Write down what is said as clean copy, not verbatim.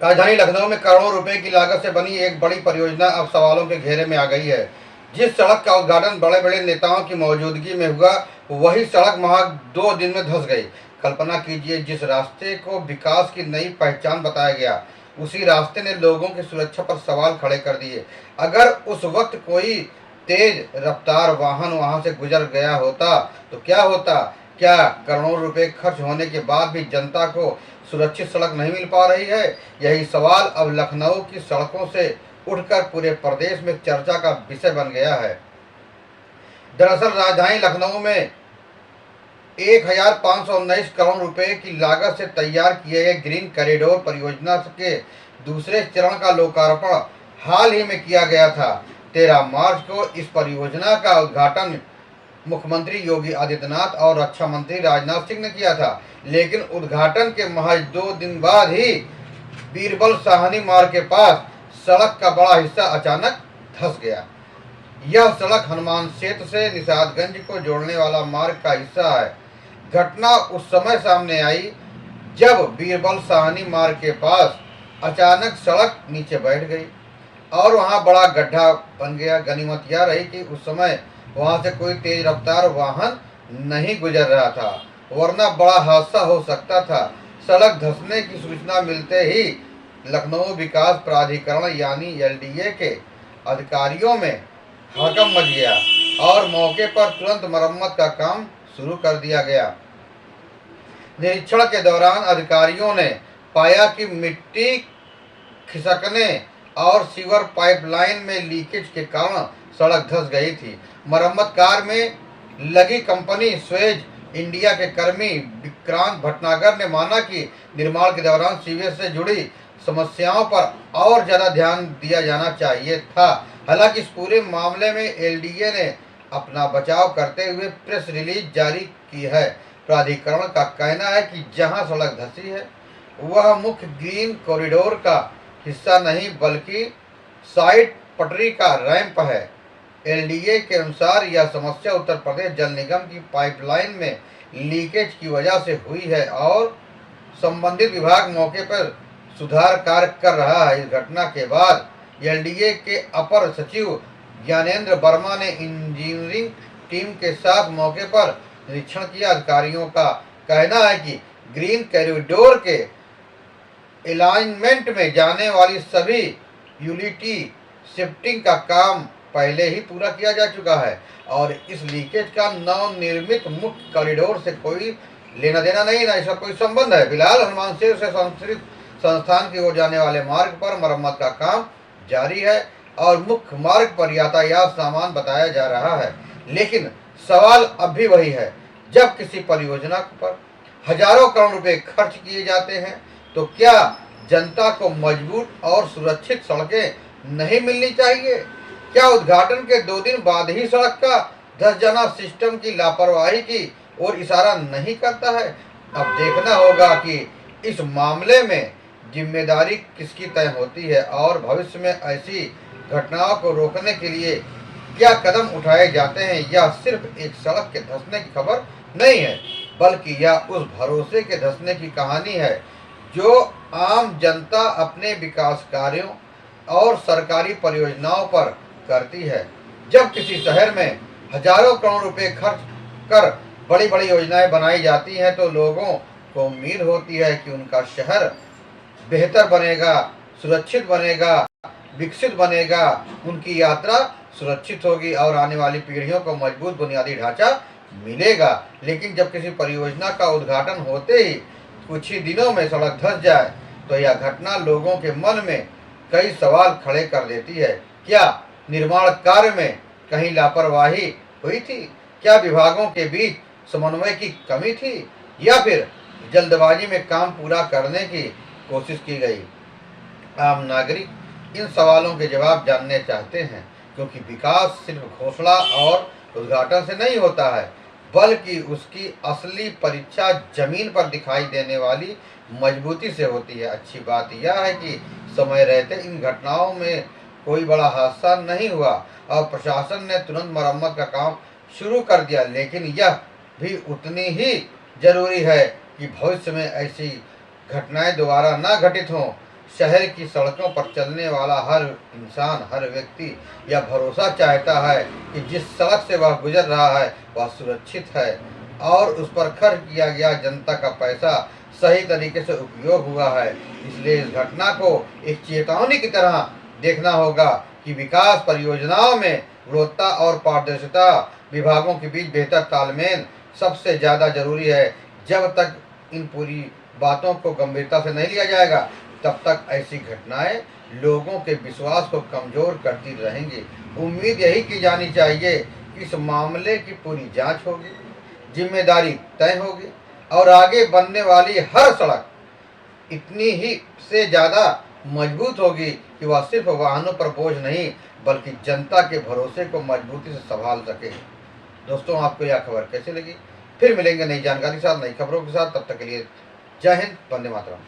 राजधानी लखनऊ में करोड़ों रुपए की लागत से बनी एक बड़ी परियोजना अब सवालों के घेरे में आ गई है। जिस सड़क का उद्घाटन बड़े बड़े नेताओं की मौजूदगी में हुआ, वही सड़क महज 2 दिन में धंस गई। कल्पना कीजिए, जिस रास्ते को विकास की नई पहचान बताया गया, उसी रास्ते ने लोगों की सुरक्षा पर सवाल खड़े कर दिए। अगर उस वक्त कोई तेज रफ्तार वाहन वहां से गुजर गया होता तो क्या होता? क्या करोड़ों रुपए खर्च होने के बाद भी जनता को सुरक्षित सड़क नहीं मिल पा रही है? यही सवाल अब लखनऊ की सड़कों से उठकर पूरे प्रदेश में चर्चा का विषय बन गया है। दरअसल राजधानी लखनऊ में 1519 करोड़ रुपए की लागत से तैयार किए गए ग्रीन कॉरिडोर परियोजना के दूसरे चरण का लोकार्पण हाल ही में किया गया था। 13 मार्च को इस परियोजना का उद्घाटन मुख्यमंत्री योगी आदित्यनाथ और रक्षा मंत्री राजनाथ सिंह ने किया था, लेकिन उद्घाटन के महज 2 दिन बाद ही बीरबल साहनी मार्ग के पास सड़क का बड़ा हिस्सा अचानक धंस गया। यह सड़क हनुमान सेतु से निषादगंज को जोड़ने वाला मार्ग का हिस्सा है। घटना उस समय सामने आई जब बीरबल साहनी मार्ग के पास अचानक सड़क नीचे बैठ गई और वहां बड़ा गड्ढा बन गया। गनीमत यह रही कि उस समय वहां से कोई तेज रफ्तार वाहन नहीं गुजर रहा था, वरना बड़ा हादसा हो सकता था। सड़क धंसने की सूचना मिलते ही लखनऊ विकास प्राधिकरण यानी एलडीए के अधिकारियों में हड़कंप मच गया और मौके पर तुरंत मरम्मत का काम शुरू कर दिया गया। निरीक्षण के दौरान अधिकारियों ने पाया कि मिट्टी खिसकने और सीवर पाइपलाइन में लीकेज के कारण सड़क धंस गई थी। मरम्मत कार्य में लगी कंपनी स्वेज इंडिया के कर्मी विक्रांत भटनागर ने माना कि निर्माण के दौरान सीवेज से जुड़ी समस्याओं पर और ज्यादा ध्यान दिया जाना चाहिए था। हालांकि इस पूरे मामले में एलडीए ने अपना बचाव करते हुए प्रेस रिलीज जारी की है। प्राधिकरण का कहना है कि जहां सड़क धंसी है वह मुख्य ग्रीन कॉरिडोर का हिस्सा नहीं बल्कि साइड पटरी का रैंप है। एलडीए के अनुसार यह समस्या उत्तर प्रदेश जल निगम की पाइपलाइन में लीकेज की वजह से हुई है और संबंधित विभाग मौके पर सुधार कार्य कर रहा है। इस घटना के बाद एलडीए के अपर सचिव ज्ञानेंद्र वर्मा ने इंजीनियरिंग टीम के साथ मौके पर निरीक्षण किया। अधिकारियों का कहना है कि ग्रीन कॉरिडोर के अलाइनमेंट में जाने वाली सभी यूटिलिटी शिफ्टिंग का काम पहले ही पूरा किया जा चुका है और इस लीकेज का नवनिर्मित मुख्य कॉरिडोर से कोई लेना देना नहीं ना, इसका कोई संबंध है। फिलहाल हनुमान सेतु से संस्कृत संस्थान की ओर जाने वाले मार्ग पर मरम्मत का काम जारी है और मुख्य मार्ग पर यातायात सामान बताया जा रहा है। लेकिन सवाल अब भी वही है, जब किसी परियोजना पर हजारों करोड़ रुपए खर्च किए जाते हैं तो क्या जनता को मजबूत और सुरक्षित सड़कें नहीं मिलनी चाहिए? क्या उद्घाटन के 2 दिन बाद ही सड़क का धंस जाना सिस्टम की लापरवाही की ओर इशारा नहीं करता है? अब देखना होगा कि इस मामले में जिम्मेदारी किसकी तय होती है और भविष्य में ऐसी घटनाओं को रोकने के लिए क्या कदम उठाए जाते हैं। यह सिर्फ एक सड़क के धंसने की खबर नहीं है, बल्कि यह उस भरोसे के धंसने की कहानी है जो आम जनता अपने विकास कार्यों और सरकारी परियोजनाओं पर करती है। जब किसी शहर में हजारों करोड़ रुपए खर्च कर बड़ी बड़ी योजनाएं बनाई जाती हैं तो लोगों को उम्मीद होती है कि उनका शहर बेहतर बनेगा, सुरक्षित बनेगा, विकसित बनेगा, उनकी यात्रा सुरक्षित होगी और आने वाली पीढ़ियों को मजबूत बुनियादी ढांचा मिलेगा। लेकिन जब किसी परियोजना का उद्घाटन होते ही कुछ ही दिनों में सड़क धंस जाए तो यह घटना लोगों के मन में कई सवाल खड़े कर देती है। क्या निर्माण कार्य में कहीं लापरवाही हुई थी? क्या विभागों के बीच समन्वय की कमी थी या फिर जल्दबाजी में काम पूरा करने की कोशिश की गई? आम नागरिक इन सवालों के जवाब जानने चाहते हैं, क्योंकि विकास सिर्फ घोषणा और उद्घाटन से नहीं होता है, बल्कि उसकी असली परीक्षा जमीन पर दिखाई देने वाली मजबूती से होती है। अच्छी बात यह है कि समय रहते इन घटनाओं में कोई बड़ा हादसा नहीं हुआ और प्रशासन ने तुरंत मरम्मत का काम शुरू कर दिया, लेकिन यह भी उतनी ही जरूरी है कि भविष्य में ऐसी घटनाएं दोबारा न घटित हों। शहर की सड़कों पर चलने वाला हर इंसान, हर व्यक्ति यह भरोसा चाहता है कि जिस सड़क से वह गुजर रहा है वह सुरक्षित है और उस पर खर्च किया गया जनता का पैसा सही तरीके से उपयोग हुआ है। इसलिए इस घटना को एक चेतावनी की तरह देखना होगा कि विकास परियोजनाओं में गुणवत्ता और पारदर्शिता विभागों के बीच बेहतर तालमेल सबसे ज़्यादा जरूरी है। जब तक इन पूरी बातों को गंभीरता से नहीं लिया जाएगा तब तक ऐसी घटनाएं लोगों के विश्वास को कमजोर करती रहेंगी। उम्मीद यही की जानी चाहिए कि इस मामले की पूरी जांच होगी, जिम्मेदारी तय होगी और आगे बनने वाली हर सड़क इतनी ही से ज़्यादा मजबूत होगी कि वह सिर्फ वाहनों पर बोझ नहीं बल्कि जनता के भरोसे को मजबूती से संभाल सके। दोस्तों, आपको यह खबर कैसी लगी? फिर मिलेंगे नई जानकारी के साथ, नई खबरों के साथ। तब तक के लिए जय हिंद, वंदे मातरम।